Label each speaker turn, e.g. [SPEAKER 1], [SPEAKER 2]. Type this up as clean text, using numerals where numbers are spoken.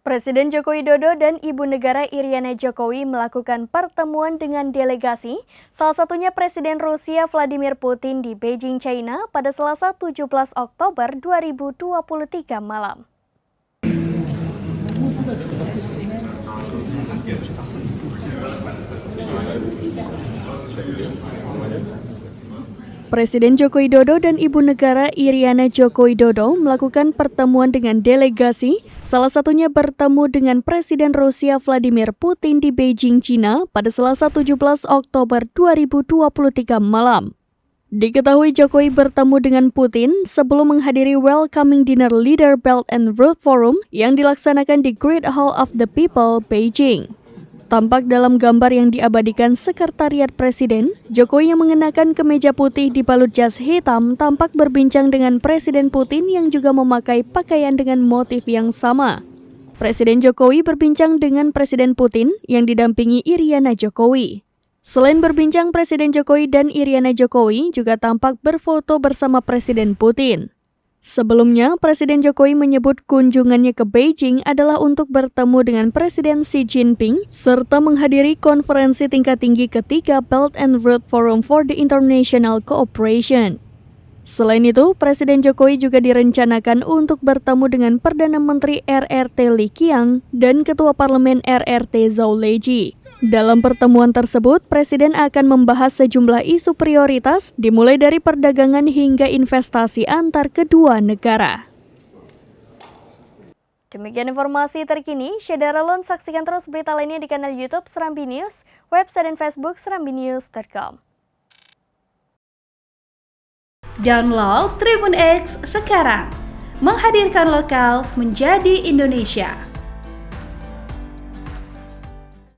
[SPEAKER 1] Presiden Joko Widodo dan Ibu Negara Iriana Jokowi melakukan pertemuan dengan delegasi, salah satunya Presiden Rusia Vladimir Putin di Beijing, China pada Selasa 17 Oktober 2023 malam. Presiden Joko Widodo dan Ibu Negara Iriana Joko Widodo melakukan pertemuan dengan delegasi, salah satunya bertemu dengan Presiden Rusia Vladimir Putin di Beijing, China pada Selasa 17 Oktober 2023 malam. Diketahui Jokowi bertemu dengan Putin sebelum menghadiri Welcoming Dinner Leader Belt and Road Forum yang dilaksanakan di Great Hall of the People, Beijing. Tampak dalam gambar yang diabadikan Sekretariat Presiden, Jokowi yang mengenakan kemeja putih dibalut jas hitam tampak berbincang dengan Presiden Putin yang juga memakai pakaian dengan motif yang sama. Presiden Jokowi berbincang dengan Presiden Putin yang didampingi Iriana Jokowi. Selain berbincang, Presiden Jokowi dan Iriana Jokowi juga tampak berfoto bersama Presiden Putin. Sebelumnya, Presiden Jokowi menyebut kunjungannya ke Beijing adalah untuk bertemu dengan Presiden Xi Jinping serta menghadiri konferensi tingkat tinggi ketiga Belt and Road Forum for the International Cooperation. Selain itu, Presiden Jokowi juga direncanakan untuk bertemu dengan Perdana Menteri RRT Li Qiang dan Ketua Parlemen RRT Zhao Leji. Dalam pertemuan tersebut, Presiden akan membahas sejumlah isu prioritas dimulai dari perdagangan hingga investasi antar kedua negara. Demikian informasi terkini, Saudara saksikan terus berita lainnya di kanal YouTube Serambi News, website dan Facebook serambinews.com.
[SPEAKER 2] Download Tribun X sekarang, menghadirkan lokal menjadi Indonesia.